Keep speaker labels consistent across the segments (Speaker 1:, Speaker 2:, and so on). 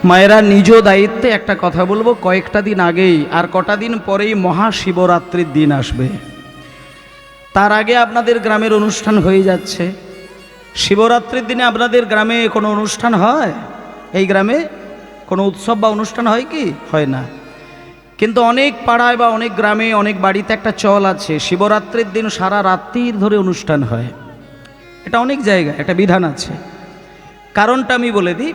Speaker 1: মায়েরা নিজ দায়িত্বে একটা কথা বলবো, কয়েকটা দিন আগেই আর কটা দিন পরেই মহাশিবরাত্রির দিন আসবে। তার আগে আপনাদের গ্রামের অনুষ্ঠান হয়ে যাচ্ছে। শিবরাত্রির দিনে আপনাদের গ্রামে কোনো অনুষ্ঠান হয়? এই গ্রামে কোনো উৎসব বা অনুষ্ঠান হয় কি? হয় না। কিন্তু অনেক পাড়ায় বা অনেক গ্রামে অনেক বাড়িতে একটা চল আছে, শিবরাত্রির দিন সারা রাত্রির ধরে অনুষ্ঠান হয়। এটা অনেক জায়গায় একটা বিধান আছে। কারণটা আমি বলে দিই।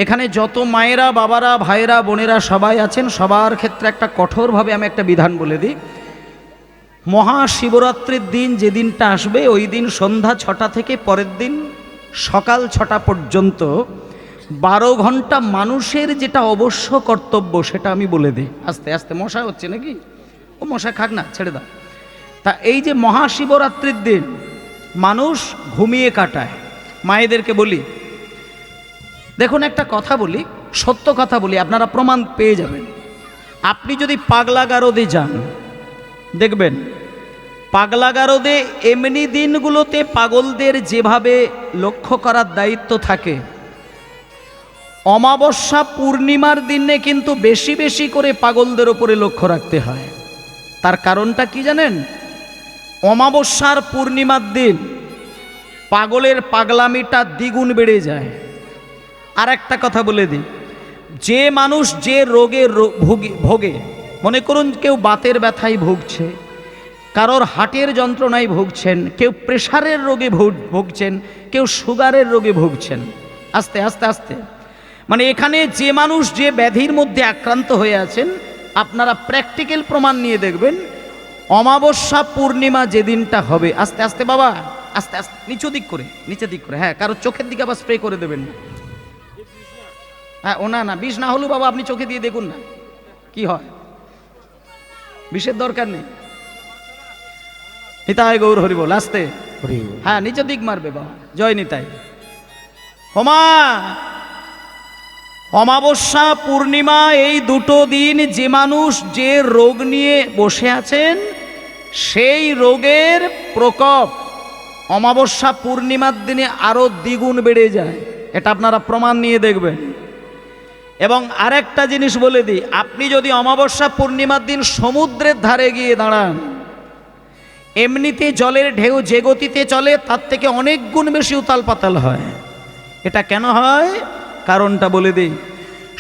Speaker 1: এখানে যত মায়েরা, বাবারা, ভাইয়েরা, বোনেরা সবাই আছেন, সবার ক্ষেত্রে একটা কঠোরভাবে আমি একটা বিধান বলে দিই। মহাশিবরাত্রির দিন যে দিনটা আসবে, ওই দিন সন্ধ্যা 6টা থেকে পরের দিন সকাল 6টা পর্যন্ত 12 ঘন্টা মানুষের যেটা অবশ্য কর্তব্য সেটা আমি বলে দিই। আস্তে আস্তে মশা হচ্ছে নাকি? ও মশা খাক না, ছেড়ে দাও। তা এই যে মহাশিবরাত্রির দিন মানুষ ঘুমিয়ে কাটায়, মায়েদেরকে বলি, দেখুন একটা কথা বলি, সত্য কথা বলি, আপনারা প্রমাণ পেয়ে যাবেন। আপনি যদি পাগলা গারদে যান, দেখবেন পাগলা গারদে এমনি দিনগুলোতে পাগলদের যেভাবে লক্ষ্য করার দায়িত্ব থাকে, অমাবস্যা পূর্ণিমার দিনে কিন্তু বেশি বেশি করে পাগলদের ওপরে লক্ষ্য রাখতে হয়। তার কারণটা কি জানেন? অমাবস্যার পূর্ণিমার দিন পাগলের পাগলামিটা দ্বিগুণ বেড়ে যায়। আর একটা কথা বলে দিই, যে মানুষ যে রোগে ভোগে, মনে করুন কেউ বাতের ব্যথায় ভুগছে, কারোর হার্টের যন্ত্রণায় ভুগছেন, কেউ প্রেশারের রোগে ভুগছেন, কেউ সুগারের রোগে ভুগছেন, আস্তে আস্তে আস্তে মানে এখানে যে মানুষ যে ব্যাধির মধ্যে আক্রান্ত হয়ে আছেন, আপনারা প্র্যাকটিক্যাল প্রমাণ নিয়ে দেখবেন অমাবস্যা পূর্ণিমা যেদিনটা হবে, আস্তে আস্তে বাবা, আস্তে আস্তে নিচু দিক করে, নিচে দিক করে, হ্যাঁ, কারো চোখের দিকে আবার স্প্রে করে দেবেন না। হ্যাঁ, ও না না, বিষ না হলেও বাবা আপনি চোখে দিয়ে দেখুন না কি হয়, বিষের দরকার নেই। নিতাই গৌর হরি বল, আস্তে, হ্যাঁ নিচের দিক মারবে বাবা, জয় নিতাই। হোমা অমাবস্যা পূর্ণিমা এই দুটো দিন যে মানুষ যে রোগ নিয়ে বসে আছেন, সেই রোগের প্রকোপ অমাবস্যা পূর্ণিমার দিনে আরো দ্বিগুণ বেড়ে যায়। এটা আপনারা প্রমাণ নিয়ে দেখবেন। এবং আরেকটা জিনিস বলে দিই, আপনি যদি অমাবস্যা পূর্ণিমার দিন সমুদ্রের ধারে গিয়ে দাঁড়ান, এমনিতে জলের ঢেউ যে গতিতে চলে তার থেকে অনেক গুণ বেশি উতাল পাতাল হয়। এটা কেন হয়? কারণটা বলে দিই।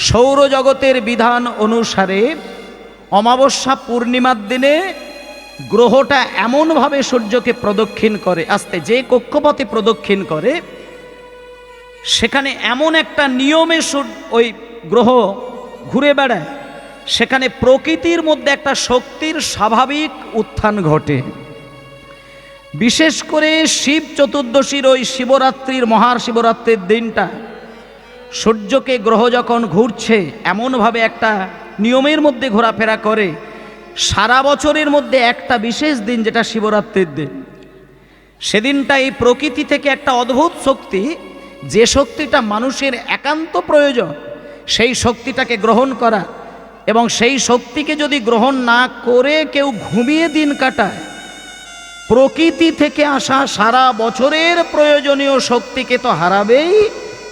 Speaker 1: সৌরজগতের বিধান অনুসারে অমাবস্যা পূর্ণিমার দিনে গ্রহটা এমনভাবে সূর্যকে প্রদক্ষিণ করে, আস্তে যে কক্ষপথে প্রদক্ষিণ করে, সেখানে এমন একটা নিয়মে ওই গ্রহ ঘুরে বেড়ায়, সেখানে প্রকৃতির মধ্যে একটা শক্তির স্বাভাবিক উত্থান ঘটে। বিশেষ করে শিব চতুর্দশীর ওই শিবরাত্রির মহাশিবরাত্রির দিনটা সূর্যকে গ্রহ যখন ঘুরছে, এমনভাবে একটা নিয়মের মধ্যে ঘোরাফেরা করে, সারা বছরের মধ্যে একটা বিশেষ দিন যেটা শিবরাত্রির দিন, সেদিনটা এই প্রকৃতি থেকে একটা অদ্ভুত শক্তি, যে শক্তিটা মানুষের একান্ত প্রয়োজন, সেই শক্তিটাকে গ্রহণ করা, এবং সেই শক্তিকে যদি গ্রহণ না করে কেউ ঘুমিয়ে দিন কাটায়, প্রকৃতি থেকে আসা সারা বছরের প্রয়োজনীয় শক্তিকে তো হারাবেই,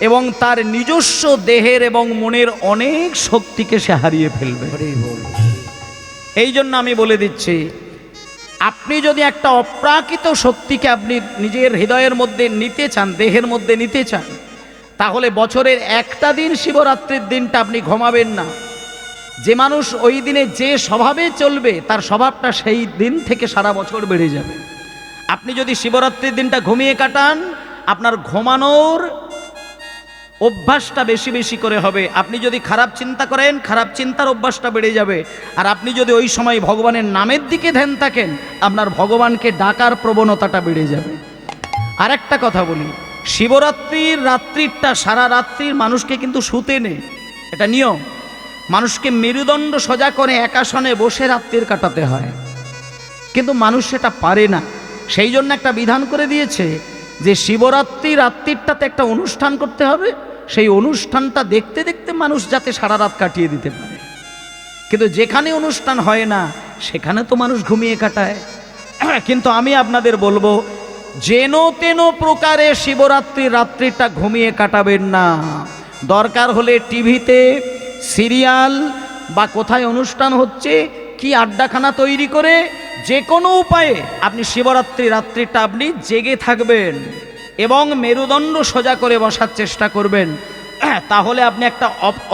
Speaker 1: এবং তার নিজস্ব দেহের এবং মনের অনেক শক্তিকে সে হারিয়ে ফেলবে। এই জন্য আমি বলে দিচ্ছি, আপনি যদি একটা অপ্রাকৃত শক্তিকে আপনি নিজের হৃদয়ের মধ্যে নিতে চান, দেহের মধ্যে নিতে চান, তাহলে বছরের একটা দিন শিবরাত্রির দিনটা আপনি ঘুমাবেন না। যে মানুষ ওই দিনে যে স্বভাবে চলবে, তার স্বভাবটা সেই দিন থেকে সারা বছর বেড়ে যাবে। আপনি যদি শিবরাত্রির দিনটা ঘুমিয়ে কাটান, আপনার ঘুমানোর অভ্যাসটা বেশি বেশি করে হবে। আপনি যদি খারাপ চিন্তা করেন, খারাপ চিন্তার অভ্যাসটা বেড়ে যাবে। আর আপনি যদি ওই সময় ভগবানের নামের দিকে ধ্যান থাকেন, আপনার ভগবানকে ডাকার প্রবণতাটা বেড়ে যাবে। আর একটা কথা বলি, শিবরাত্রির রাত্রিটা সারা রাত্রির মানুষকে কিন্তু শুতে নেই, এটা নিয়ম। মানুষকে মেরুদণ্ড সোজা করে একাসনে বসে রাত্রির কাটাতে হয়, কিন্তু মানুষ সেটা পারে না। সেই জন্য একটা বিধান করে দিয়েছে যে শিবরাত্রি রাত্রিটাতে একটা অনুষ্ঠান করতে হবে, সেই অনুষ্ঠানটা দেখতে দেখতে মানুষ যাতে সারা রাত কাটিয়ে দিতে পারে। কিন্তু যেখানে অনুষ্ঠান হয় না সেখানে তো মানুষ ঘুমিয়ে কাটায়। কিন্তু আমি আপনাদের বলবো, যেন তেন প্রকারে শিবরাত্রির রাত্রিটা ঘুমিয়ে কাটাবেন না। দরকার হলে টিভিতে সিরিয়াল বা কোথায় অনুষ্ঠান হচ্ছে কি আড্ডাখানা তৈরি করে যে কোনো উপায়ে আপনি শিবরাত্রি রাত্রিটা আপনি জেগে থাকবেন এবং মেরুদণ্ড সোজা করে বসার চেষ্টা করবেন। তাহলে আপনি একটা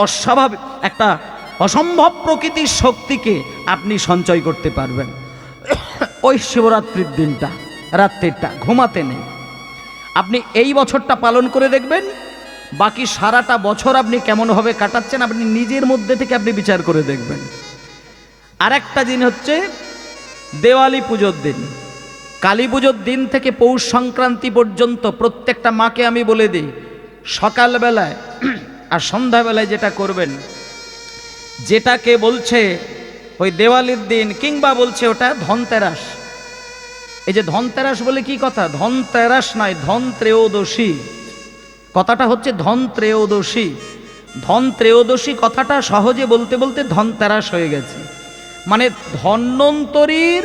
Speaker 1: অস্বাভাবিক একটা অসম্ভব প্রকৃতির শক্তিকে আপনি সঞ্চয় করতে পারবেন। ওই শিবরাত্রির দিনটা রাত্রিটা ঘুমাতে নেই। আপনি এই বছরটা পালন করে দেখবেন, বাকি সারাটা বছর আপনি কেমনভাবে কাটাচ্ছেন আপনি নিজের মধ্যে থেকে আপনি বিচার করে দেখবেন। আর একটা দিন হচ্ছে দেওয়ালি পুজোর দিন। কালী পুজোর দিন থেকে পৌষ সংক্রান্তি পর্যন্ত প্রত্যেকটা মাকে আমি বলে দিই, সকালবেলায় আর সন্ধ্যাবেলায় যেটা করবেন, যেটাকে বলছে ওই দেওয়ালির দিন কিংবা বলছে ওটা ধনতেরাস। এই যে ধনতেরাস বলে কি কথা, ধনতেরাস নয়, ধন ত্রয়োদশী। কথাটা হচ্ছে ধন ত্রয়োদশী। ধন ত্রয়োদশী কথাটা সহজে বলতে বলতে ধনতেরাস হয়ে গেছে। মানে ধন্বন্তরীর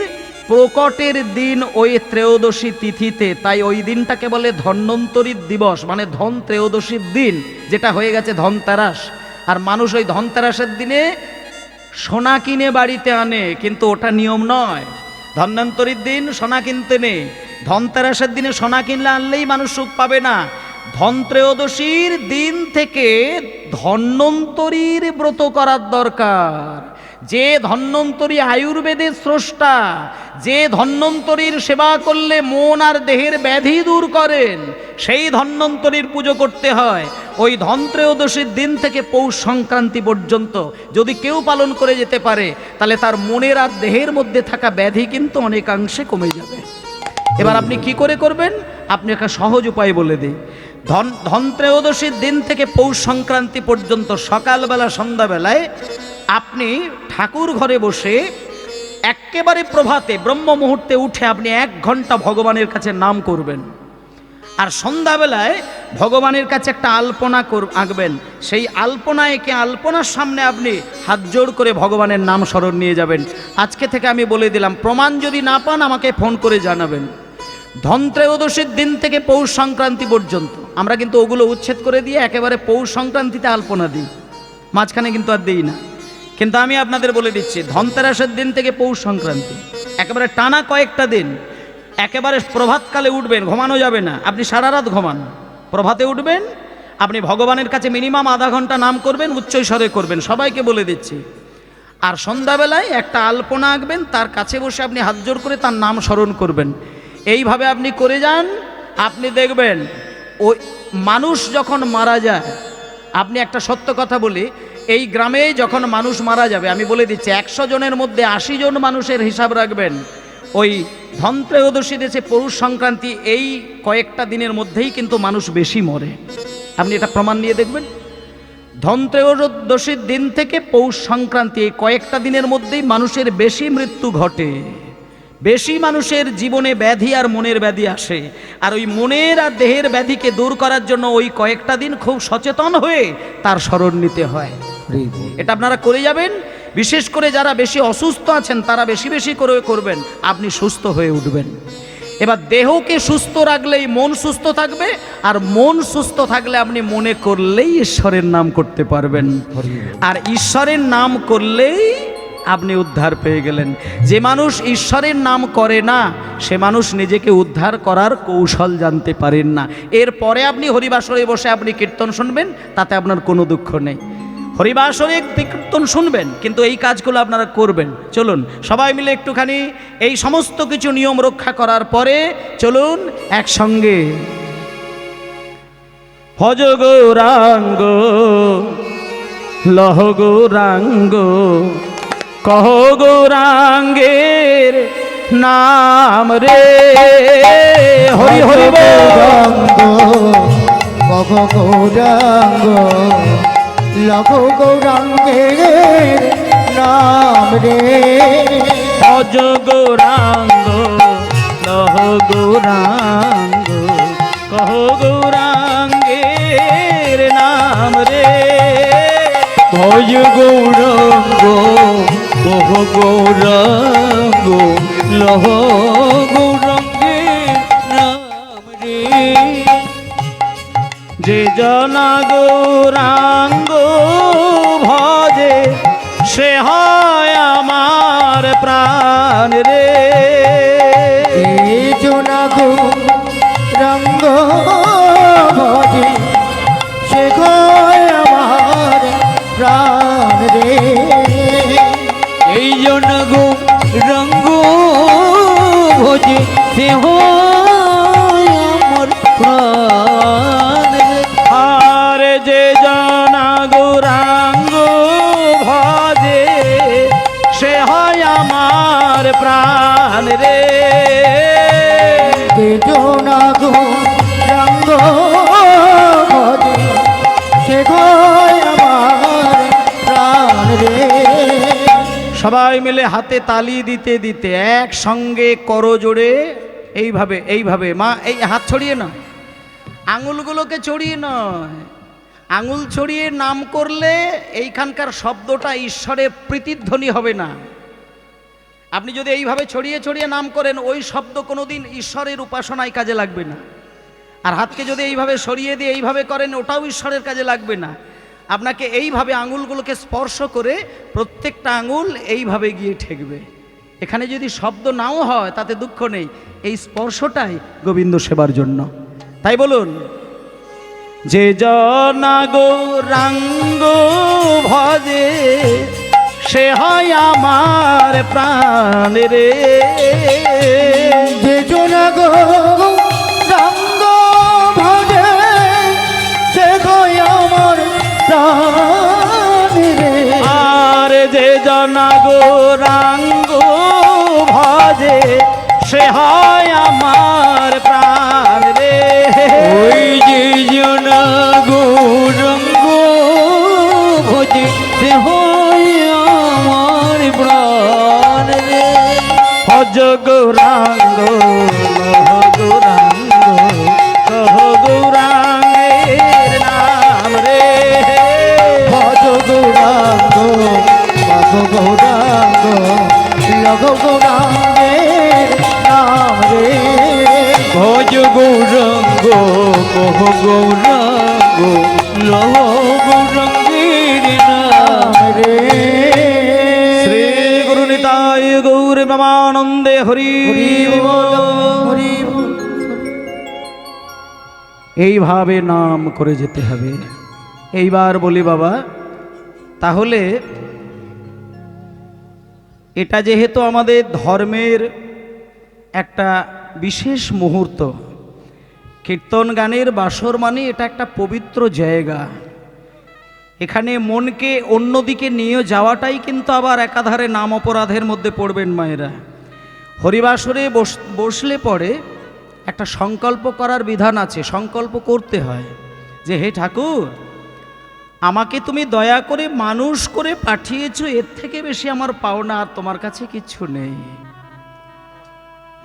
Speaker 1: প্রকটের দিন ওই ত্রয়োদশী তিথিতে, তাই ওই দিনটাকে বলে ধন্বন্তরীর দিবস, মানে ধন ত্রয়োদশীর দিন, যেটা হয়ে গেছে ধনতেরাস। আর মানুষ ওই ধনতেরাসের দিনে সোনা কিনে বাড়িতে আনে, কিন্তু ওটা নিয়ম নয়। ধন্বন্তরীর দিন সোনা কিনতে নেই, ধনতেরাসের দিনে সোনা কিনলে আনলেই মানুষ সুখ পাবে না। ধন ত্রয়োদশীর দিন থেকে ধন্বন্তরীর ব্রত করার দরকার। যে ধন্বন্তরী আয়ুর্বেদের স্রষ্টা, যে ধন্বন্তরীর সেবা করলে মন আর দেহের ব্যাধি দূর করেন, সেই ধন্বন্তরীর পুজো করতে হয়। ওই ধন ত্রয়োদশীর দিন থেকে পৌষ সংক্রান্তি পর্যন্ত যদি কেউ পালন করে যেতে পারে, তাহলে তার মনের আর দেহের মধ্যে থাকা ব্যাধি কিন্তু অনেকাংশে কমে যাবে। এবার আপনি কি করে করবেন, আপনি একটা সহজ উপায় বলে দিই। ধন ত্রয়োদশীর দিন থেকে পৌষ সংক্রান্তি পর্যন্ত সকালবেলা সন্ধ্যাবেলায় আপনি ঠাকুর ঘরে বসে একেবারে প্রভাতে ব্রহ্ম মুহূর্তে উঠে আপনি 1 ঘন্টা ভগবানের কাছে নাম করবেন। আর সন্ধ্যাবেলায় ভগবানের কাছে একটা আলপনা আঁকবেন। সেই আলপনা এঁকে আলপনার সামনে আপনি হাত জোড় করে ভগবানের নাম স্মরণ নিয়ে যাবেন। আজকে থেকে আমি বলে দিলাম, প্রমাণ যদি না পান আমাকে ফোন করে জানাবেন। ধন ত্রয়োদশীর দিন থেকে পৌষ সংক্রান্তি পর্যন্ত আমরা কিন্তু ওগুলো উচ্ছেদ করে দিয়ে একেবারে পৌষ সংক্রান্তিতে আলপনা দিই, মাঝখানে কিন্তু আর দিই না। কিন্তু আমি আপনাদের বলে দিচ্ছি, ধনতেরাসের দিন থেকে পৌষ সংক্রান্তি একেবারে টানা কয়েকটা দিন একেবারে প্রভাতকালে উঠবেন, ঘুমানো যাবে না। আপনি সারা রাত ঘুমান, প্রভাতে উঠবেন, আপনি ভগবানের কাছে মিনিমাম আধা ঘন্টা নাম করবেন, উচ্চস্বরে করবেন, সবাইকে বলে দিচ্ছি। আর সন্ধ্যাবেলায় একটা আলপনা আঁকবেন, তার কাছে বসে আপনি হাত জোড় করে তার নাম স্মরণ করবেন। এইভাবে আপনি করে যান, আপনি দেখবেন ওই মানুষ যখন মারা যায়, আপনি একটা সত্য কথা বলি, এই গ্রামে যখন মানুষ মারা যাবে, আমি বলে দিচ্ছি 100 জনের মধ্যে 80 জন মানুষের হিসাব রাখবেন ওই ধন ত্রয়োদশী দেশে পৌষ সংক্রান্তি এই কয়েকটা দিনের মধ্যেই কিন্তু মানুষ বেশি মরে। আপনি এটা প্রমাণ নিয়ে দেখবেন। ধন ত্রয়োদশীর দিন থেকে পৌষ সংক্রান্তি এই কয়েকটা দিনের মধ্যেই মানুষের বেশি মৃত্যু ঘটে, বেশি মানুষের জীবনে ব্যাধি আর মনের ব্যাধি আসে। আর ওই মনের আর দেহের ব্যাধিকে দূর করার জন্য ওই কয়েকটা দিন খুব সচেতন হয়ে তার স্মরণ নিতে হয়। এটা আপনারা করে যাবেন। বিশেষ করে যারা বেশি অসুস্থ আছেন তারা বেশি বেশি করে করবেন, আপনি সুস্থ হয়ে উঠবেন। এবার দেহকে সুস্থ রাখলেই মন সুস্থ থাকবে, আর মন সুস্থ থাকলে আপনি মনে করলেই ঈশ্বরের নাম করতে পারবেন, আর ঈশ্বরের নাম করলেই আপনি উদ্ধার পেয়ে গেলেন। যে মানুষ ঈশ্বরের নাম করে না, সে মানুষ নিজেকে উদ্ধার করার কৌশল জানতে পারেন না। এরপরে আপনি হরিবাসরে বসে আপনি কীর্তন শুনবেন, তাতে আপনার কোনো দুঃখ নেই। হরিবাসরে কীর্তন শুনবেন, কিন্তু এই কাজগুলো আপনারা করবেন। চলুন সবাই মিলে একটুখানি এই সমস্ত কিছু নিয়ম রক্ষা করার পরে চলুন একসঙ্গে ভজ গৌরাঙ্গ লহ গৌরাঙ্গ কহ গৌরাঙ্গের নাম রে। হরি হরি গৌরাঙ্গ
Speaker 2: কহ গৌরাঙ্গ লহ গৌরাঙ্গের নাম রে।
Speaker 1: ভজ গৌরাঙ্গ লহ গৌরাঙ্গ কহ গৌরাঙ্গের নাম রে।
Speaker 2: ভজ গৌরাঙ্গ কহ গৌরাঙ্গ লহ গৌরাঙ্গের নাম রে।
Speaker 1: যে জনা গৌরাঙ্গ ভজে সে হয় আমার প্রাণ রে।
Speaker 2: এই জনা গৌরাঙ্গ ভজে সে হয় আমার প্রাণ রে। এই জনা গৌরাঙ্গ ভজে সে হয় আমার প্রাণ রে।
Speaker 1: আর যে জনা গৌরাঙ্গ ভজে সে হয় আমার প্রাণ রে।
Speaker 2: যে জনা গৌরাঙ্গ ভজে সে হয় আমার প্রাণ রে।
Speaker 1: সবাই মিলে হাতে তালি দিতে দিতে একসঙ্গে করজোড়ে এইভাবে এইভাবে মা এই হাত ছড়িয়ে না, আঙুলগুলোকে ছড়িয়ে নয়, আঙুল ছড়িয়ে নাম করলে এইখানকার শব্দটা ঈশ্বরের প্রীতিধ্বনি হবে না। আপনি যদি এইভাবে ছড়িয়ে ছড়িয়ে নাম করেন ওই শব্দ কোনোদিন ঈশ্বরের উপাসনায় কাজে লাগবে না। আর হাতকে যদি এইভাবে সরিয়ে দিয়ে এইভাবে করেন ওটাও ঈশ্বরের কাজে লাগবে না। আপনাকে এইভাবে আঙুলগুলোকে স্পর্শ করে প্রত্যেকটা আঙুল এইভাবে গিয়ে ঠেকবে। এখানে যদি শব্দ নাও হয় তাতে দুঃখ নেই, এই স্পর্শটাই গোবিন্দ সেবার জন্য। তাই বলুন, যে জনা গৌরাঙ্গ ভজে সে হয় আমার প্রাণ রে।
Speaker 2: যে জনা গৌরাঙ্গ ভজে সে হয় আমার প্রাণ রে।
Speaker 1: আর যে জনা গৌরাঙ্গ ভজে সে হয় আমার প্রাণ রে।
Speaker 2: ওই যে জনা গৌরাঙ্গ ভজে সে হয় আমার প্রাণ রে।
Speaker 1: ভজ গৌরাঙ্গ লহ গৌরাঙ্গ সহ গৌরাঙ্গের নাম রে।
Speaker 2: ভজ গৌরাঙ্গ ভজ গৌরাঙ্গ লঘ গৌরাঙ্গের নাম রে। ভজ গৌরাঙ্গ কহ গৌরাঙ্গ লঘ গৌরাঙ্গের নাম রে।
Speaker 1: শ্রী গুরু নিতাই গৌর ব্রহ্মানন্দে হরি বল। এইভাবে নাম করে যেতে হবে। এইবার বলি বাবা, তাহলে এটা যেহেতু আমাদের ধর্মের একটা বিশেষ মুহূর্ত, কীর্তন গানের বাসর মানে এটা একটা পবিত্র জায়গা। এখানে মনকে অন্যদিকে নিয়ে যাওয়াটাই কিন্তু আবার একাধারে নাম অপরাধের মধ্যে পড়বেন মায়েরা। হরিবাসরে বসলে পরে একটা সংকল্প করার বিধান আছে, সংকল্প করতে হয় যে হে ঠাকুর, আমাকে তুমি দয়া করে মানুষ করে পাঠিয়েছো, এর থেকে বেশি আমার পাওনা আর তোমার কাছে কিচ্ছু নেই।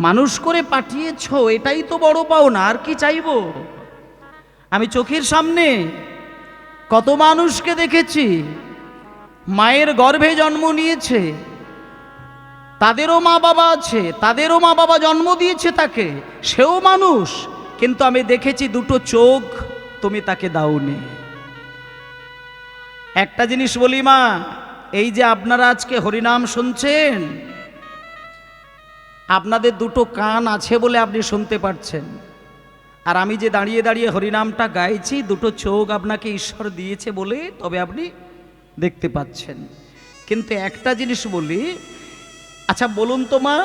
Speaker 1: মানুষ করে পাঠিয়েছো এটাই তো বড় পাওনা, আর কি চাইবো? আমি চোখের সামনে কত মানুষকে দেখেছি, মায়ের গর্ভে জন্ম নিয়েছে, তাদেরও মা বাবা আছে, তাদেরও মা বাবা জন্ম দিয়েছে তাকে, সেও মানুষ, কিন্তু আমি দেখেছি দুটো চোখ তুমি তাকে দাওনি। একটা জিনিস বলি মা, এই যে আপনারা আজকে হরিনাম শুনছেন, আপনাদের দুটো কান আছে বলে আপনি শুনতে পারছেন, আর আমি যে দাঁড়িয়ে দাঁড়িয়ে হরিনামটা গাইছি দুটো চোখ আপনাকে ঈশ্বর দিয়েছে বলে তবে আপনি দেখতে পাচ্ছেন। কিন্তু একটা জিনিস বলি, আচ্ছা বলুন তো মা,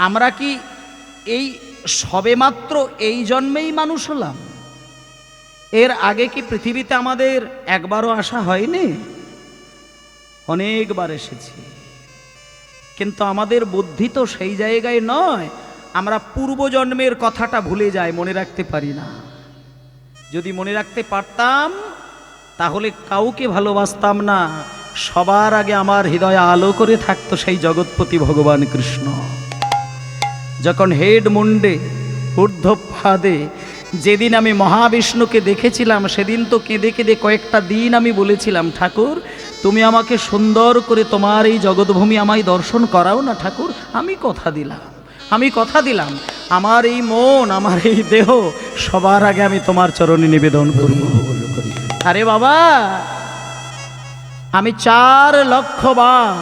Speaker 1: আমরা কি এই সবেমাত্র এই জন্মেই মানুষ হলাম? এর আগে কি পৃথিবীতে আমাদের একবারও আসা হয়নি? অনেকবার এসেছি, কিন্তু আমাদের বুদ্ধি তো সেই জায়গায় নয়। আমরা পূর্বজন্মের কথাটা ভুলে যাই, মনে রাখতে পারি না। যদি মনে রাখতে পারতাম তাহলে কাউকে ভালোবাসতাম না, সবার আগে আমার হৃদয়ে আলো করে থাকতো সেই জগৎপতি ভগবান কৃষ্ণ। যখন হেড মুন্ডে ঊর্ধ্বপাদে যেদিন আমি মহাবিষ্ণুকে দেখেছিলাম, সেদিন তো কেঁদে কেঁদে কয়েকটা দিন আমি বলেছিলাম, ঠাকুর তুমি আমাকে সুন্দর করে তোমার এই জগৎভূমি আমায় দর্শন করাও না ঠাকুর। আমি কথা দিলাম, আমি কথা দিলাম। আমার এই মন, আমার এই দেহ সবার আগে আমি তোমার চরণে নিবেদন করব। আরে বাবা, আমি 4 লক্ষ বার,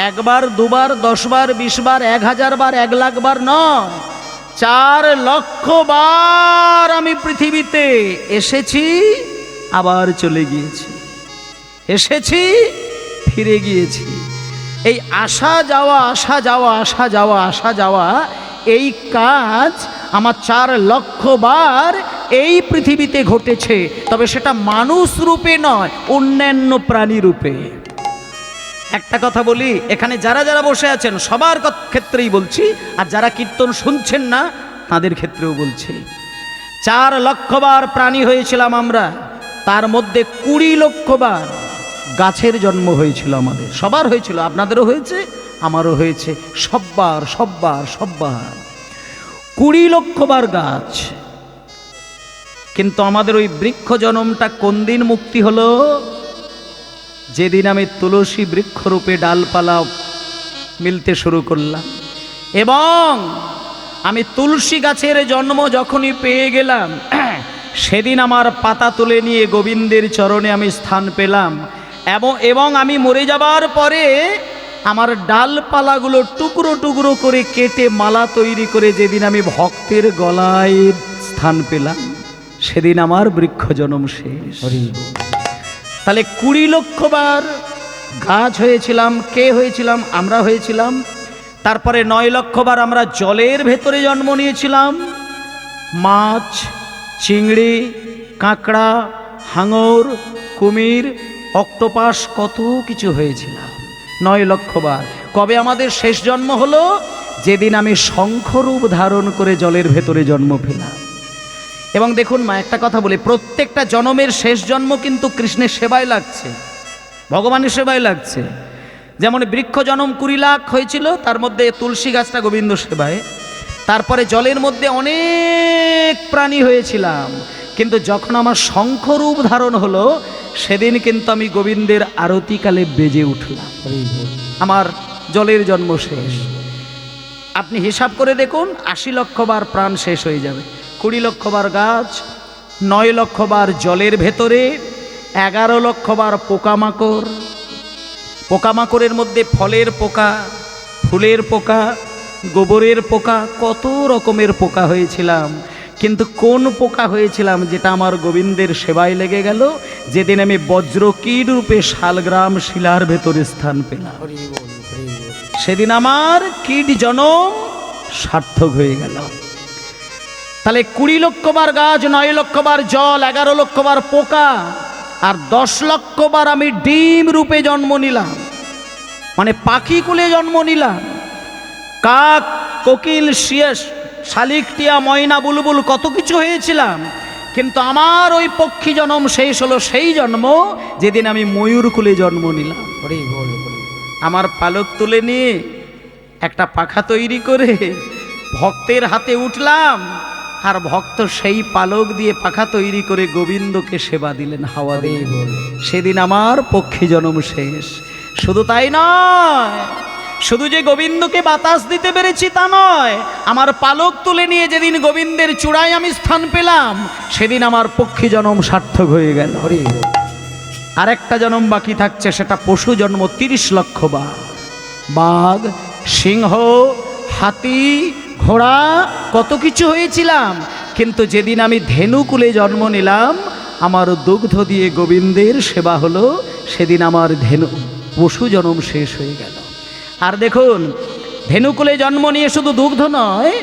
Speaker 1: একবার, দুবার, 10 বার, 20 বার, 1000 বার, 1 লাখ বার নয়, 4 লক্ষ বার আমি পৃথিবীতে এসেছি, আবার চলে গিয়েছি, এসেছি, ফিরে গিয়েছি। এই আসা যাওয়া, আসা যাওয়া, আসা যাওয়া, আসা যাওয়া, এই কাজ আমার 4 লক্ষ বার এই পৃথিবীতে ঘটেছে। তবে সেটা মানুষ রূপে নয়, অন্যান্য প্রাণী রূপে। একটা কথা বলি, এখানে যারা যারা বসে আছেন সবার ক্ষেত্রেই বলছি, আর যারা কীর্তন শুনছেন না তাদের ক্ষেত্রেও বলছি। 4 লক্ষ বার প্রাণী হয়েছিলাম আমরা, তার মধ্যে 20 লক্ষ বার গাছের জন্ম হয়েছিল। আমাদের সবার হয়েছিল, আপনাদেরও হয়েছে, আমারও হয়েছে, সববার সববার সববার 20 লক্ষ বার গাছ। কিন্তু আমাদের ওই বৃক্ষ জন্মটা কোন দিন মুক্তি হলো? যেদিন আমি তুলসী বৃক্ষরূপে ডালপালা মিলতে শুরু করলাম, এবং আমি তুলসী গাছের জন্ম যখনই পেয়ে গেলাম, সেদিন আমার পাতা তুলে নিয়ে গোবিন্দের চরণে আমি স্থান পেলাম। এবং আমি মরে যাবার পরে আমার ডালপালাগুলো টুকরো টুকরো করে কেটে মালা তৈরি করে যেদিন আমি ভক্তের গলায় স্থান পেলাম, সেদিন আমার বৃক্ষ জন্ম শেষ। তাহলে 20 লক্ষ বার গাছ হয়েছিলাম। কে হয়েছিলাম? আমরা হয়েছিলাম। তারপরে 9 লক্ষ বার আমরা জলের ভেতরে জন্ম নিয়েছিলাম। মাছ, চিংড়ি, কাঁকড়া, হাঙর, কুমির, অক্টোপাস, কত কিছু হয়েছিলাম 9 লক্ষ বার। কবে আমাদের শেষ জন্ম হলো? যেদিন আমি শঙ্খরূপ ধারণ করে জলের ভেতরে জন্ম পেলাম। এবং দেখুন মা, একটা কথা বলি, প্রত্যেকটা জন্মের শেষ জন্ম কিন্তু কৃষ্ণের সেবায় লাগছে, ভগবানের সেবায় লাগছে। যেমন বৃক্ষ জন্ম 20 লাখ হয়েছিল, তার মধ্যে তুলসী গাছটা গোবিন্দ সেবায়। তারপরে জলের মধ্যে অনেক প্রাণী হয়েছিলাম, কিন্তু যখন আমার শঙ্খরূপ ধারণ হলো, সেদিন কিন্তু আমি গোবিন্দের আরতিকালে বেজে উঠলাম। আমার জলের জন্ম শেষ। আপনি হিসাব করে দেখুন, 80 লক্ষ বার প্রাণ শেষ হয়ে যাবে। 20 লক্ষ বার গাছ, 9 লক্ষ বার জলের ভেতরে, 11 লক্ষ বার পোকামাকড়। পোকামাকড়ের মধ্যে ফলের পোকা, ফুলের পোকা, গোবরের পোকা, কত রকমের পোকা হয়েছিলাম। কিন্তু কোন পোকা হয়েছিলাম যেটা আমার গোবিন্দের সেবায় লেগে গেল? যেদিন আমি বজ্রকীট রূপে শালগ্রাম শিলার ভেতরে স্থান পেলাম, সেদিন আমার কীট জনম সার্থক হয়ে গেল। তাহলে 20 লক্ষ বার গাছ, 9 লক্ষ বার জল, 11 লক্ষ বার পোকা, আর 10 লক্ষ বার আমি ডিম রূপে জন্ম নিলাম, মানে পাখি কুলে জন্ম নিলাম। কাক, কোকিল, শিয়াস, শালিক, টিয়া, ময়না, বুলবুল, কত কিছু হয়েছিলাম। কিন্তু আমার ওই পক্ষী জন্ম শেষ হলো সেই জন্ম যেদিন আমি ময়ূর কুলে জন্ম নিলাম। আমার পালক তুলে নিয়ে একটা পাখা তৈরি করে ভক্তের হাতে উঠলাম, আর ভক্ত সেই পালক দিয়ে পাখা তৈরি করে গোবিন্দকে সেবা দিলেন, হাওয়া দিয়ে। সেদিন আমার পক্ষী জন্ম শেষ। শুধু তাই নয়, শুধু যে গোবিন্দকে বাতাস দিতে পেরেছি তা নয়, আমার পালক তুলে নিয়ে যেদিন গোবিন্দের চূড়ায় আমি স্থান পেলাম, সেদিন আমার পক্ষী জন্ম সার্থক হয়ে গেল। আর একটা জন্ম বাকি থাকছে, সেটা পশু জন্ম 30 লক্ষ বার। বাঘ, সিংহ, হাতি, ঘোড়া, কত কিছু হয়েছিলাম। কিন্তু যেদিন আমি ধেনুকুলে জন্ম নিলাম, আমার দুগ্ধ দিয়ে গোবিন্দের সেবা হলো, সেদিন আমার পশু জন্ম শেষ হয়ে গেল। আর দেখুন, ধেনুকুলে জন্ম নিয়ে শুধু দুগ্ধ নয়,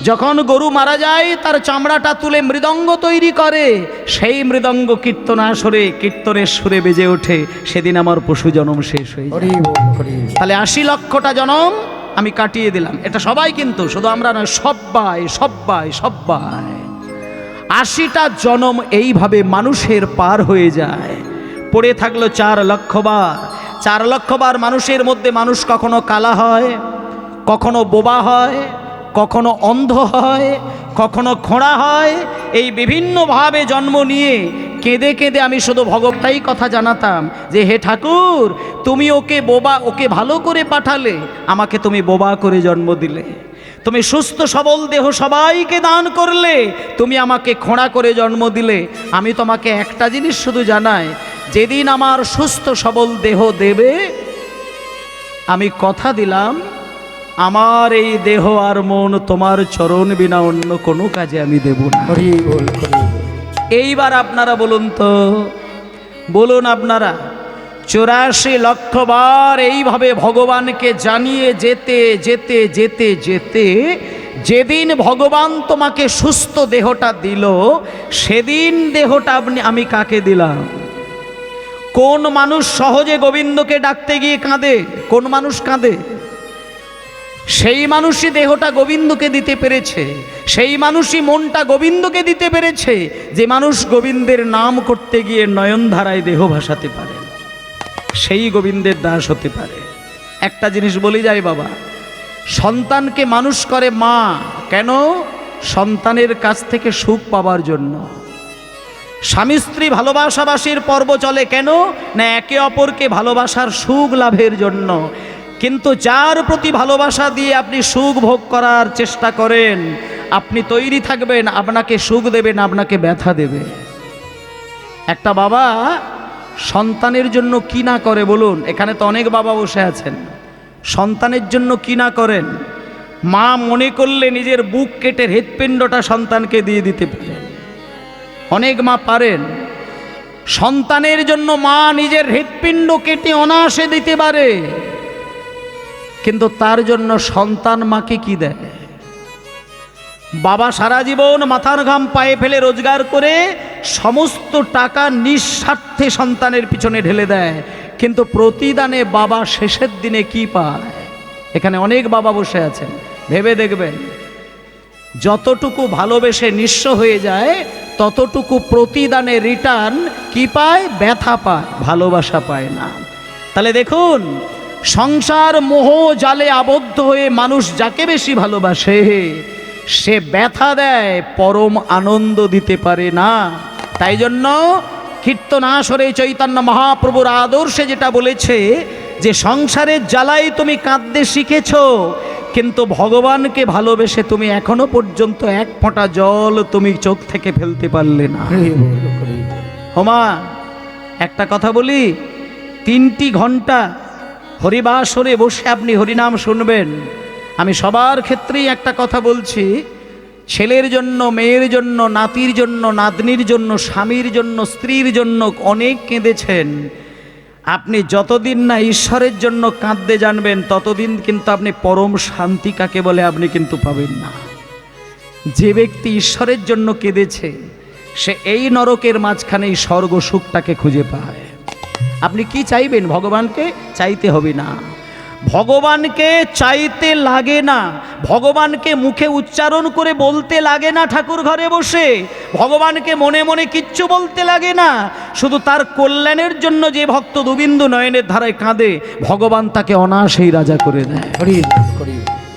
Speaker 1: যখন গরু মারা যায় তার চামড়াটা তুলে মৃদঙ্গ তৈরি করে, সেই মৃদঙ্গ কীর্তনাসরে কীর্তনের সুরে বেজে ওঠে, সেদিন আমার পশু জন্ম শেষ হয়ে যায়। তাহলে 80 লক্ষটা জন্ম আমি কাটিয়ে দিলাম। এটা সবাই, কিন্তু শুধু আমরা নয়, সব্বাই সব্বাই সব্বাই 80টা জন্ম এইভাবে মানুষের পার হয়ে যায়। পড়ে থাকলো 4 লক্ষ বার। 4 লক্ষ বার মানুষের মধ্যে মানুষ কখনো কালা হয়, কখনো বোবা হয়, কখনো অন্ধ হয়, কখনো খোঁড়া হয়। এই বিভিন্নভাবে জন্ম নিয়ে কেঁদে কেঁদে আমি শুধু ভগবতাই কথা জানাতাম যে, হে ঠাকুর, তুমি ওকে ভালো করে পাঠালে, আমাকে তুমি বোবা করে জন্ম দিলে। তুমি সুস্থ সবল দেহ সবাইকে দান করলে, তুমি আমাকে খোঁড়া করে জন্ম দিলে। আমি তোমাকে একটা জিনিস শুধু জানাই, যেদিন আমার সুস্থ সবল দেহ দেবে, আমি কথা দিলাম আমার এই দেহ আর মন তোমার চরণ বিনা অন্য কোনো কাজে আমি দেব না।
Speaker 2: হরি বল, হরি বল।
Speaker 1: এইবার আপনারা বলুন তো, বলুন আপনারা, 84 লক্ষ বার এইভাবে ভগবানকে জানিয়ে যেতে যেতে যেতে যেতে যেদিন ভগবান তোমাকে সুস্থ দেহটা দিল, সেদিন দেহটা আমি কাকে দিলাম? কোন মানুষ সহজে গোবিন্দকে ডাকতে গিয়ে কাঁদে? কোন মানুষ কাঁদে? সেই মানুষই দেহটা গোবিন্দকে দিতে পেরেছে, সেই মানুষই মনটা গোবিন্দকে দিতে পেরেছে, যে মানুষ গোবিন্দের নাম করতে গিয়ে নয়নধারায় দেহ ভাসাতে পারে, সেই গোবিন্দের দাস হতে পারে। একটা জিনিস বলি যাই বাবা, সন্তানকে মানুষ করে মা, কেন? সন্তানের কাছ থেকে সুখ পাবার জন্য। স্বামী স্ত্রী ভালোবাসাবাসীর পর্ব চলে কেন? না একে অপরকে ভালোবাসার সুখ লাভের জন্য। কিন্তু যার প্রতি ভালোবাসা দিয়ে আপনি সুখ ভোগ করার চেষ্টা করেন, আপনি তৈরি থাকবেন আপনাকে সুখ দেবে না আপনাকে ব্যথা দেবে। একটা বাবা সন্তানের জন্য কি না করে বলুন? এখানে তো অনেক বাবা বসে আছেন, সন্তানের জন্য কি না করেন? মা মনে করলে নিজের বুক কেটে হৃৎপিণ্ডটা সন্তানকে দিয়ে দিতে পারেন, অনেক মা পারেন। সন্তানের জন্য মা নিজের হৃৎপিণ্ড কেটে অনায়াসে দিতে পারে, কিন্তু তার জন্য সন্তান মাকে কি দেয়? বাবা সারা জীবন মাথার ঘাম পায়ে ফেলে রোজগার করে সমস্ত টাকা নিঃস্বার্থে সন্তানের পিছনে ঢেলে দেয়, কিন্তু প্রতিদানে বাবা শেষের দিনে কি পায়? এখানে অনেক বাবা বসে আছেন, ভেবে দেখবেন, যতটুকু ভালোবেসে নিঃস্ব হয়ে যায় ততটুকু প্রতিদানে রিটার্ন কি পায়? ব্যথা পায়, ভালোবাসা পায় না। তাহলে দেখুন, সংসার মোহ জালে আবদ্ধ হয়ে মানুষ যাকে বেশি ভালোবাসে সে ব্যথা দেয়, পরম আনন্দ দিতে পারে না। তাই জন্য কীর্তনাসরে চৈতন্য মহাপ্রভুর আদর্শে যেটা বলেছে যে সংসারের জ্বালাই তুমি কাঁদতে শিখেছ, কিন্তু ভগবানকে ভালোবেসে তুমি এখনো পর্যন্ত এক ফোঁটা জল তুমি চোখ থেকে ফেলতে পারলে না। হোমা একটা কথা বলি, 3টি ঘন্টা হরিবাসরে বসে আপনি হরিনাম শুনবেন। আমি সবার ক্ষেত্রেই একটা কথা বলছি, ছেলের জন্য, মেয়ের জন্য, নাতির জন্য, নাতনির জন্য, স্বামীর জন্য, স্ত্রীর জন্য অনেক কেঁদেছেন। আপনি যতদিন না ঈশ্বরের জন্য কাঁদতে জানবেন ততদিন কিন্তু আপনি পরম শান্তি কাকে বলে আপনি কিন্তু পাবেন না। যে ব্যক্তি ঈশ্বরের জন্য কেঁদেছে সে এই নরকের মাঝখানেই স্বর্গ সুখটাকে খুঁজে পায়। আপনি কি চাইবেন? ভগবানকে চাইতে হবে না, ভগবানকে চাইতে লাগে না, ভগবানকে মুখে উচ্চারণ করে বলতে লাগে না, ঠাকুর ঘরে বসে ভগবানকে মনে মনে কিচ্ছু বলতে লাগে না। শুধু তার কল্যাণের জন্য যে ভক্ত দুবিন্দু নয়নের ধারায় কাঁদে, ভগবান তাকে অনায়াসেই রাজা করে দেয়।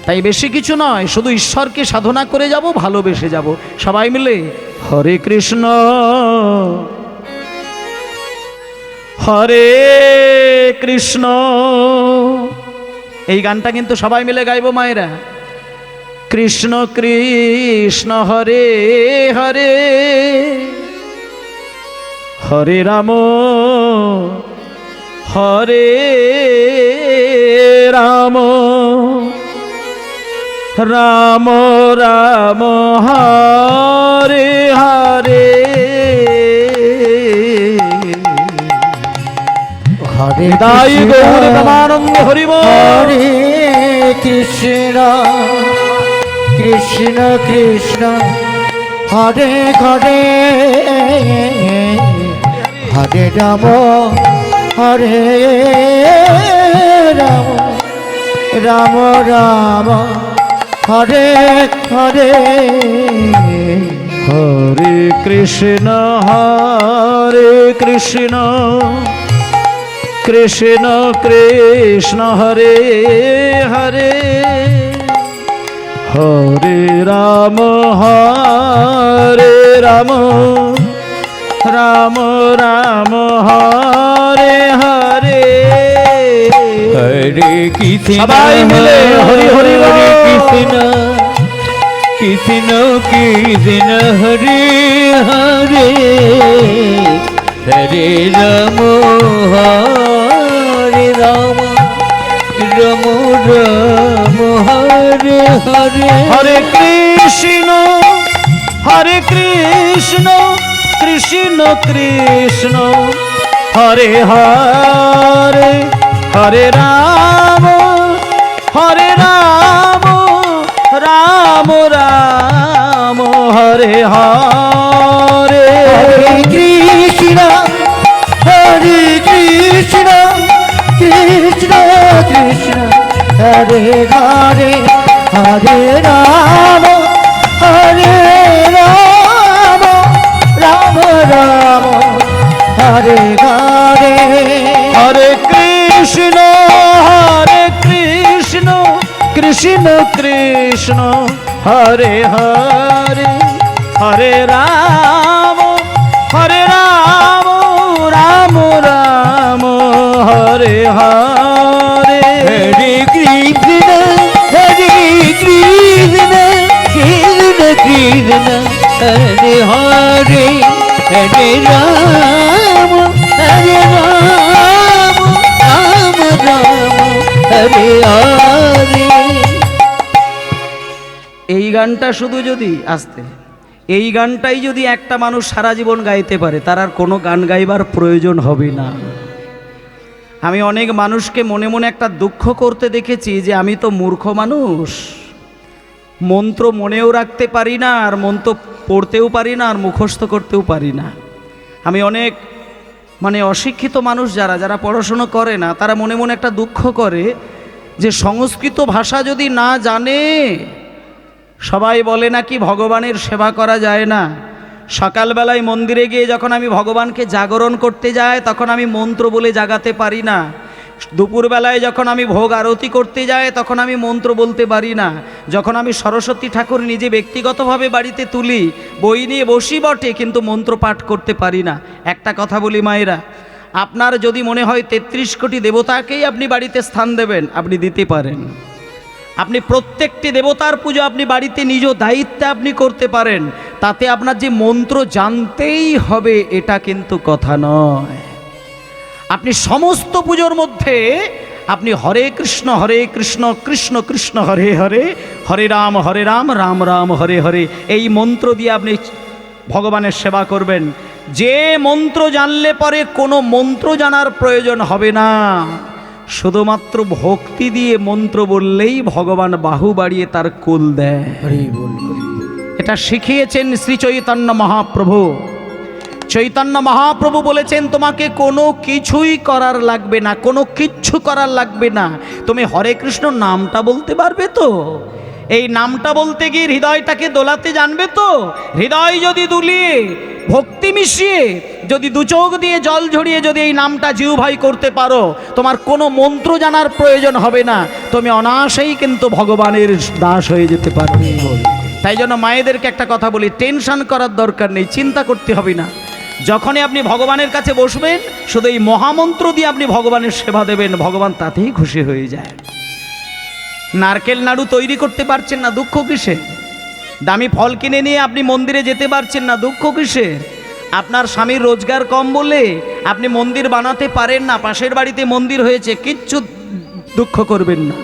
Speaker 1: তাই বেশি কিছু নয়, শুধু ঈশ্বরকে সাধনা করে যাব, ভালোবেসে যাব। সবাই মিলে হরে কৃষ্ণ হরে কৃষ্ণ, এই গানটা কিন্তু সবাই মিলে গাইব মায়েরা। কৃষ্ণ কৃষ্ণ হরে হরে, হরে রাম হরে রাম, রাম রাম হরে হরে,
Speaker 2: হরে
Speaker 1: দাই গৌর ব্রহ্মানন্দ হরি বল।
Speaker 2: হরে কৃষ্ণ কৃষ্ণ কৃষ্ণ হরে হরে, হরে রাম হরে রাম, রাম রাম হরে হরে,
Speaker 1: হরে কৃষ্ণ কৃষ্ণ কৃষ্ণ হরে হরে, হরে রাম রাম রাম হরে হরে,
Speaker 2: হরে কৃষ্ণ
Speaker 1: সবাই মিলে হরি হরি
Speaker 2: হরে
Speaker 1: বল।
Speaker 2: কৃষ্ণ কৃষ্ণ কৃষ্ণ হরে হরে হরে রাম হরে রাম রাম রাম হরে হরে
Speaker 1: হরে কৃষ্ণ কৃষ্ণ কৃষ্ণ হরে হরে হরে রাম রাম রাম হরে হরে
Speaker 2: হরে কৃষ্ণ কৃষ্ণ কৃষ্ণ হরে হরে হরে রাম রাম রাম হরে হরে
Speaker 1: হরে কৃষ্ণ কৃষ্ণ কৃষ্ণ হরে হরে হরে রাম রাম রাম হরে হরে
Speaker 2: হরে কৃষ্ণ কৃষ্ণ কৃষ্ণ হরে হরে হরে রাম রাম হরে হরে।
Speaker 1: এই গানটা শুধু যদি এই গানটাই যদি একটা মানুষ সারা জীবন গাইতে পারে, তার আর কোনো গান গাইবার প্রয়োজন হবে না। আমি অনেক মানুষকে মনে মনে একটা দুঃখ করতে দেখেছি যে আমি তো মূর্খ মানুষ, মন্ত্র মনেও রাখতে পারি না, আর মন্ত্র পড়তেও পারি না, আর মুখস্থ করতেও পারি না। আমি অনেক অশিক্ষিত মানুষ যারা পড়াশুনো করে না, তারা মনে মনে একটা দুঃখ করে যে সংস্কৃত ভাষা যদি না জানে, সবাই বলে নাকি ভগবানের সেবা করা যায় না। সকালবেলায় মন্দিরে গিয়ে যখন আমি ভগবানকে জাগরণ করতে যাই, তখন আমি মন্ত্র বলে জাগাতে পারি না। দুপুরবেলায় যখন আমি ভোগ আরতি করতে যাই, তখন আমি মন্ত্র বলতে পারি না। যখন আমি সরস্বতী ঠাকুর নিজে ব্যক্তিগতভাবে বাড়িতে তুলি, বই নিয়ে বসি বটে, কিন্তু মন্ত্র পাঠ করতে পারি না। একটা কথা বলি মায়েরা, আপনার যদি মনে হয় 33 কোটি দেবতাকেই আপনি বাড়িতে স্থান দেবেন, আপনি দিতে পারেন। আপনি প্রত্যেকটি দেবতার পুজো আপনি বাড়িতে নিজ দায়িত্বে আপনি করতে পারেন। তাতে আপনার যে মন্ত্র জানতেই হবে এটা কিন্তু কথা নয়। আপনি সমস্ত পুজোর মধ্যে আপনি হরে কৃষ্ণ কৃষ্ণ কৃষ্ণ হরে হরে, হরে রাম রাম রাম হরে হরে, এই মন্ত্র দিয়ে আপনি ভগবানের সেবা করবেন। যে মন্ত্র জানলে পরে কোনো মন্ত্র জানার প্রয়োজন হবে না, শুধুমাত্র ভক্তি দিয়ে মন্ত্র বললেই ভগবান বাহু বাড়িয়ে তার কুল দেয়। এটা শিখিয়েছেন শ্রী চৈতন্য মহাপ্রভু। চৈতন্য মহাপ্রভু বলেছেন, তোমাকে কোনো কিছুই করার লাগবে না, কোনো কিচ্ছু করার লাগবে না, তুমি হরে কৃষ্ণ নামটা বলতে পারবে তো? এই নামটা বলতে গিয়ে হৃদয়টাকে দোলাতে জানবে তো? হৃদয় যদি দুলিয়ে ভক্তি মিশিয়ে যদি দু চোখ দিয়ে জল ঝরিয়ে যদি এই নামটা জিহ্বাই করতে পারো, তোমার কোনো মন্ত্র জানার প্রয়োজন হবে না, তুমি অনায়াসেই কিন্তু ভগবানের দাস হয়ে যেতে পারবে। তাই জন্য মায়েদেরকে একটা কথা বলি, টেনশন করার দরকার নেই, চিন্তা করতে হবে না। যখনই আপনি ভগবানের কাছে বসবেন, শুধু এই মহামন্ত্র দিয়ে আপনি ভগবানের সেবা দেবেন, ভগবান তাতেই খুশি হয়ে যায়। নারকেল নাড়ু তৈরি করতে পারছেন না, দুঃখ কিসে? দামি ফল কিনে নিয়ে আপনি মন্দিরে যেতে পারছেন না, দুঃখ কিসে? আপনার স্বামীর রোজগার কম বলে আপনি মন্দির বানাতে পারেন না, পাশের বাড়িতে মন্দির হয়েছে, কিচ্ছু দুঃখ করবেন না।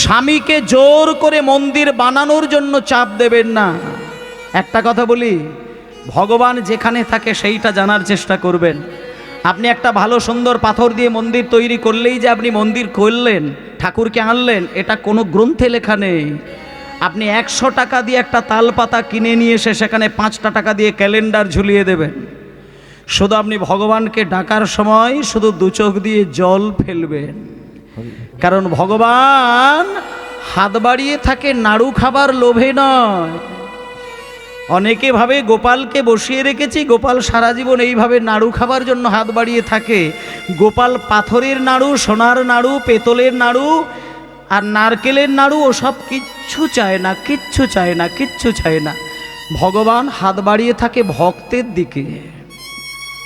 Speaker 1: স্বামীকে জোর করে মন্দির বানানোর জন্য চাপ দেবেন না। একটা কথা বলি, ভগবান যেখানে থাকে সেইটা জানার চেষ্টা করবেন। আপনি একটা ভালো সুন্দর পাথর দিয়ে মন্দির তৈরি করলেই যে আপনি মন্দির করলেন, ঠাকুরকে আনলেন, এটা কোনো গ্রন্থে লেখা নেই। আপনি 100 টাকা দিয়ে একটা তাল পাতা কিনে নিয়ে এসে সেখানে 5টা টাকা দিয়ে ক্যালেন্ডার ঝুলিয়ে দেবেন। শুধু আপনি ভগবানকে ডাকার সময় শুধু দু চোখ দিয়ে জল ফেলবেন, কারণ ভগবান হাত বাড়িয়ে থাকে নাড়ু খাবার লোভে নয়। অনেকে ভাবে গোপালকে বসিয়ে রেখেছি, গোপাল সারা জীবন এইভাবে নাড়ু খাবার জন্য হাত বাড়িয়ে থাকে। গোপাল পাথরের নাড়ু, সোনার নাড়ু, পেতলের নাড়ু আর নারকেলের নাড়ু ওসব কিচ্ছু চায় না, কিচ্ছু চায় না, কিচ্ছু চায় না। ভগবান হাত বাড়িয়ে থাকে ভক্তের দিকে।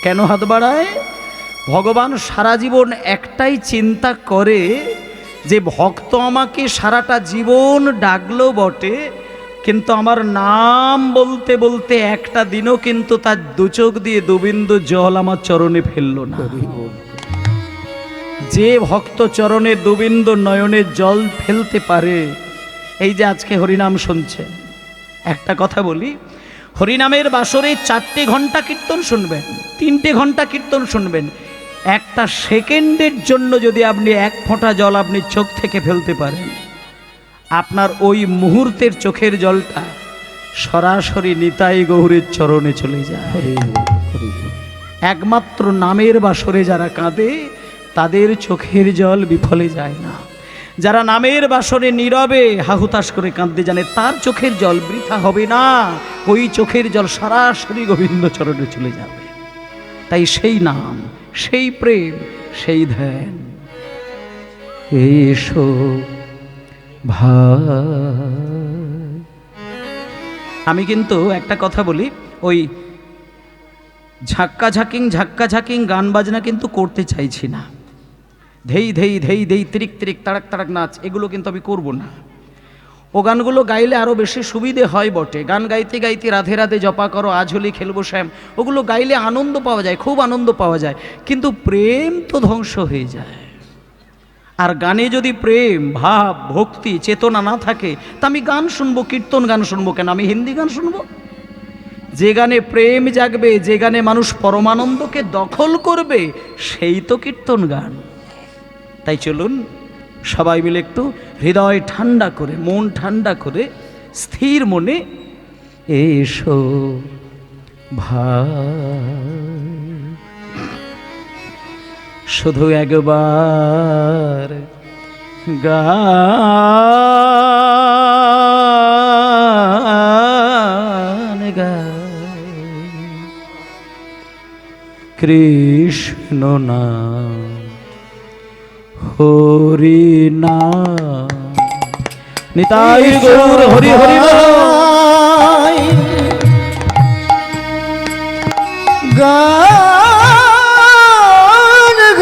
Speaker 1: কেন হাত বাড়ায়? ভগবান সারা জীবন একটাই চিন্তা করে যে ভক্ত আমাকে সারাটা জীবন ডাকলো বটে, কিন্তু আমার নাম বলতে বলতে একটা দিনও কিন্তু তার দু চোখ দিয়ে দুবিন্দু জল আমার চরণে ফেললো না। যে ভক্ত চরণে দুবিন্দু নয়নের জল ফেলতে পারে, এই যে আজকে হরিনাম শুনছেন, একটা কথা বলি, হরিনামের বাসরে 4টে ঘন্টা কীর্তন শুনবেন, 3টে ঘন্টা কীর্তন শুনবেন, একটা সেকেন্ডের জন্য যদি আপনি এক ফোঁটা জল আপনি চোখ থেকে ফেলতে পারেন, আপনার ওই মুহূর্তের চোখের জলটা সরাসরি নিতাই গৌরের চরণে চলে যায়। একমাত্র নামের বাসরে যারা কাঁদে তাদের চোখের জল বিফলে যায় না। যারা নামের বাসরে নীরবে হাহুতাশ করে কাঁদতে জানে তার চোখের জল বৃথা হবে না, ওই চোখের জল সরাসরি গোবিন্দ চরণে চলে যাবে। তাই সেই নাম, সেই প্রেম, সেই ধ্যান। এসো ভাই, আমি কিন্তু একটা কথা বলি, ওই ঝাক্কা ঝাকিং গান বাজনা কিন্তু করতে চাইছি না। ধেই ধেই ধেই ধেই তিরিক তিরিক তাড়াক তাড়াক নাচ, এগুলো কিন্তু আমি করব না। ও গানগুলো গাইলে আরও বেশি সুবিধে হয় বটে। গান গাইতে গাইতে রাধে রাধে জপা করো, আজ হলি খেলবো শ্যাম, ওগুলো গাইলে আনন্দ পাওয়া যায়, খুব আনন্দ পাওয়া যায়, কিন্তু প্রেম তো ধ্বংস হয়ে যায়। আর গানে যদি প্রেম, ভাব, ভক্তি, চেতনা না থাকে তা আমি গান শুনবো, কীর্তন গান শুনবো কেন? আমি হিন্দি গান শুনবো? যে গানে প্রেম জাগবে, যে গানে মানুষ পরমানন্দকে দখল করবে, সেই তো কীর্তন গান। তাই চলুন সবাই মিলে একটু হৃদয় ঠান্ডা করে, মন ঠান্ডা করে, স্থির মনে এসো ভাই, শুধু একবার গান গাই, কৃষ্ণ নাম হরি নাম, নিতাই গৌর হরি হরি বল।
Speaker 2: গান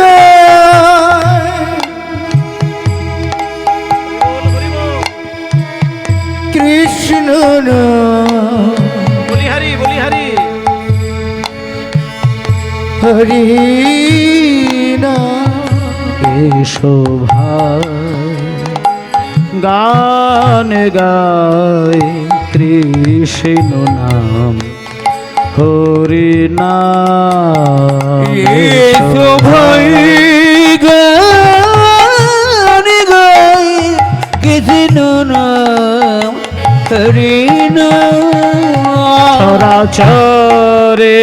Speaker 2: গায় কৃষ্ণ নাম
Speaker 1: বলি হরি বলি হরি,
Speaker 2: হরি নাম।
Speaker 1: এসো ভাই গান গায় কৃষ্ণ নাম হরি নাম।
Speaker 2: এসো ভাই গান গায় কৃষ্ণ নাম হরি নাম।
Speaker 1: চরাচরে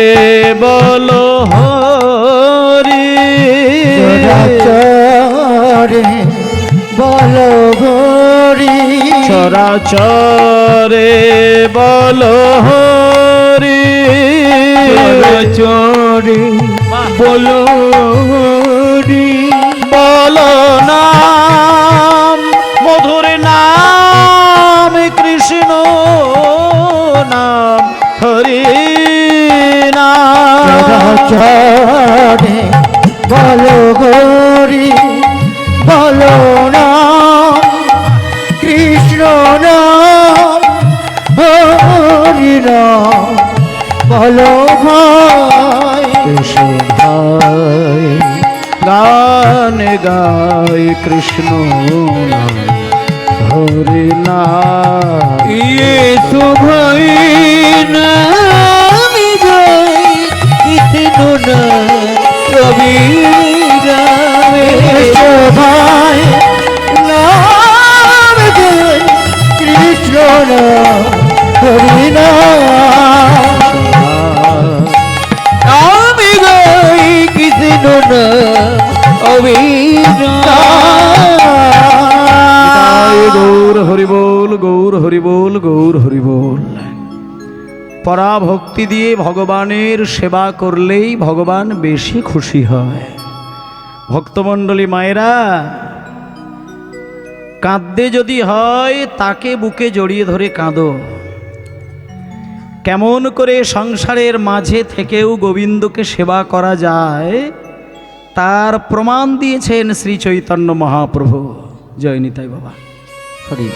Speaker 1: বলো হরি,
Speaker 2: চরাচরে বলো হরি,
Speaker 1: চরাচরে বলো হরি,
Speaker 2: চরাচরে বলো হরি।
Speaker 1: বলো নাম মধুর নাম কৃষ্ণ নাম হরি নাম।
Speaker 2: চরাচরে বলো হরি, বলো নাম কৃষ্ণ নাম হরি নাম। বলো ভাই
Speaker 1: এসো ভাই গান গায় কৃষ্ণ নাম হরি নাম।
Speaker 2: এসো ভাই নাম গাই কৃষ্ণ নাম রবি রাম। এসো ভাই নাম গাই কৃষ্ণ নাম হরি নাম। আমি গাই কৃষ্ণ নাম
Speaker 1: গৌর হরি বল, গৌর হরি বল, গৌর হরি বল। পরাভক্তি দিয়ে ভগবানের সেবা করলেই ভগবান বেশি খুশি হয়। ভক্তমণ্ডলী মায়েরা, কাঁদতে যদি হয় তাকে বুকে জড়িয়ে ধরে কাঁদো। কেমন করে সংসারের মাঝে থেকেও গোবিন্দকে সেবা করা যায় তার প্রমাণ দিয়েছেন শ্রী চৈতন্য মহাপ্রভু। জয় নিতাই বাবা।
Speaker 2: হরি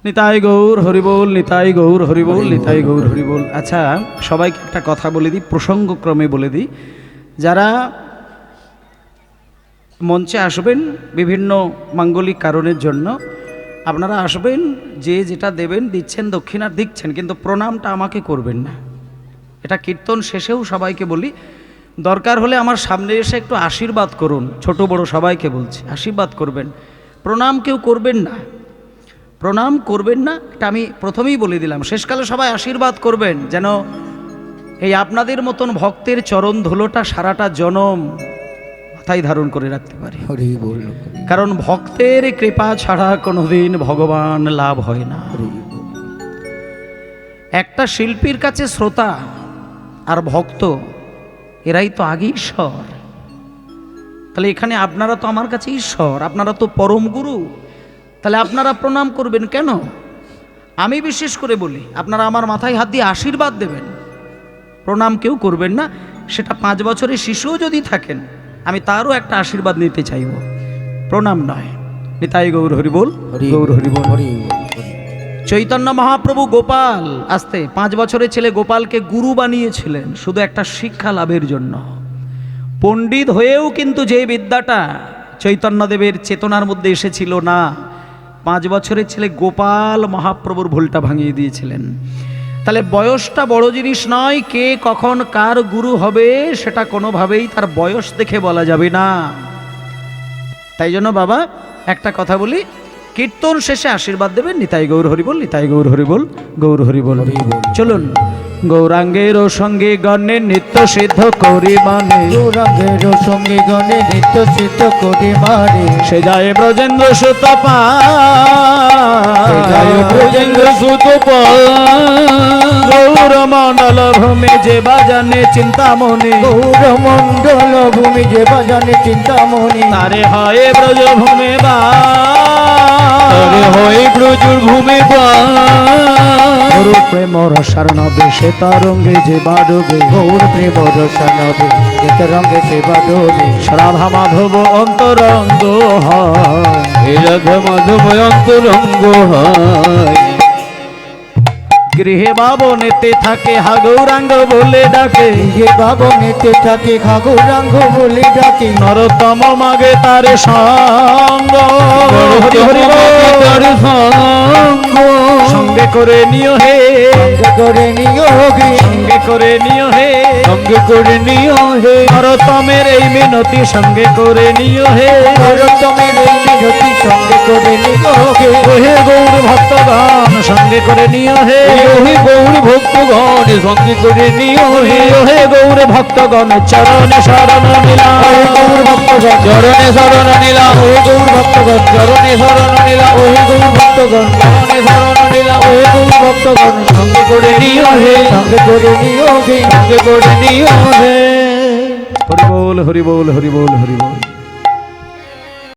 Speaker 1: নিতাই গৌর হরিবোল, নিতাই গৌর হরিবোল, নিতাই গৌর হরিবোল। আচ্ছা, সবাইকে একটা কথা বলে দিই, প্রসঙ্গক্রমে বলে দিই। যারা মঞ্চে আসবেন বিভিন্ন মাঙ্গলিক কারণের জন্য, আপনারা আসবেন, যে যেটা দেবেন দিচ্ছেন, দক্ষিণার দিচ্ছেন, কিন্তু প্রণামটা আমাকে করবেন না। এটা কীর্তন শেষেও সবাইকে বলি, দরকার হলে আমার সামনে এসে একটু আশীর্বাদ করুন, ছোট বড় সবাইকে বলছি, আশীর্বাদ করবেন, প্রণাম কেউ করবেন না, প্রণাম করবেন না, এটা আমি প্রথমেই বলে দিলাম। শেষকালে সবাই আশীর্বাদ করবেন যেন এই আপনাদের মতন ভক্তের চরণ ধুলোটা সারাটা জনম মাথায় ধারণ করে রাখতে পারি।
Speaker 2: হরি বল,
Speaker 1: কারণ ভক্তের কৃপা ছাড়া কোনোদিন ভগবান লাভ হয় না। একটা শিল্পীর কাছে শ্রোতা আর ভক্ত এরাই তো আগে ঈশ্বর। তাহলে এখানে আপনারা তো আমার কাছে ঈশ্বর, আপনারা তো পরম গুরু, তাহলে আপনারা প্রণাম করবেন কেন? আমি বিশেষ করে বলি, আপনারা আমার মাথায় হাত দিয়ে আশীর্বাদ দেবেন, প্রণাম কেউ করবেন না। সেটা 5 বছরের শিশুও যদি থাকেন, আমি তারও একটা আশীর্বাদ নিতে চাইব, প্রণাম নয়। নিতাই গৌর হরিবোল, গৌর হরিবোল। চৈতন্য মহাপ্রভু গোপাল, আসতে 5 বছরের ছেলে গোপালকে গুরু বানিয়েছিলেন শুধু একটা শিক্ষা লাভের জন্য। পণ্ডিত হয়েও কিন্তু যে বিদ্যাটা চৈতন্যদেবের চেতনার মধ্যে এসেছিল না, 5 বছরের ছেলে গোপাল মহাপ্রভুর ভুলটা ভাঙিয়ে দিয়েছিলেন। তাহলে বয়সটা বড় জিনিস নয়, কে কখন কার গুরু হবে সেটা কোনোভাবেই তার বয়স দেখে বলা যাবে না। তাই জন্য বাবা একটা কথা বলি, কীর্তন শেষে আশীর্বাদ দেবেন। নিতাই গৌর হরিবোল, নিতাই গৌর হরিবোল, গৌর হরিবোল। চলুন, গৌরাঙ্গের সঙ্গে গণে নিত্য সিদ্ধ করি মানে,
Speaker 2: গৌরাঙ্গের সঙ্গে গণে নিত্য সিদ্ধ করি মানে,
Speaker 1: সে যায় ব্রজেন্দ্র সুত
Speaker 2: জয় ব্রজেন্দ্র সুত
Speaker 1: গৌর মণ্ডল ভূমি যে বাজানে চিন্তামণি,
Speaker 2: গৌর মণ্ডল ভূমি যে বাজানে চিন্তামণি,
Speaker 1: তারে হয় ব্রজ ভূমি বা
Speaker 2: হয়ে ব্রজুর ভূমি
Speaker 1: গুরু প্রেম রসার নবে সে তরঙ্গে যে বাডবে,
Speaker 2: গৌর প্রেম রসানবে যে তরঙ্গে সে বাডবে,
Speaker 1: রাধা মাধব অন্তরঙ্গ হয়,
Speaker 2: রাধা মাধব অন্তরঙ্গ হয়,
Speaker 1: গৃহে বাবনেতে থাকে হা গৌরাঙ্গ বলে ডাকে,
Speaker 2: যে বাবনেতে থাকে খা গৌরাঙ্গ বলে ডাকে,
Speaker 1: নরতম মাগে তারে সঙ্গ, হরি হরি
Speaker 2: তার সঙ্গ
Speaker 1: সঙ্গে করে নিও হে,
Speaker 2: সঙ্গে করে নিও হে,
Speaker 1: সঙ্গে করে নিও হে,
Speaker 2: সঙ্গে করে নিও হে,
Speaker 1: নরতমের এই মিনতি সঙ্গে করে নিও হে,
Speaker 2: নরোত্তমের এই মিনতি সঙ্গে করে নিও হে,
Speaker 1: ওহে গৌর ভক্তগণ সঙ্গে করে নিও হে,
Speaker 2: ওহে গৌর ভক্তগণ সঙ্গে করে নিও হে,
Speaker 1: ওহে গৌর ভক্তগণ চরণে শরণ নিলাম,
Speaker 2: ওহে গৌর ভক্তগণ চরণে শরণ নিলাম, ওহে গৌর ভক্তগণ চরণে শরণ নিলাম, ওহে গৌর ভক্তগণ চরণে শরণ নিলাম, ওহে গৌর ভক্তগণ সঙ্গে করে নিও হে, সঙ্গে করে নিও হে, সঙ্গে করে নিও হে।
Speaker 1: হরিবোল হরিবোল হরিবোল হরিবোল।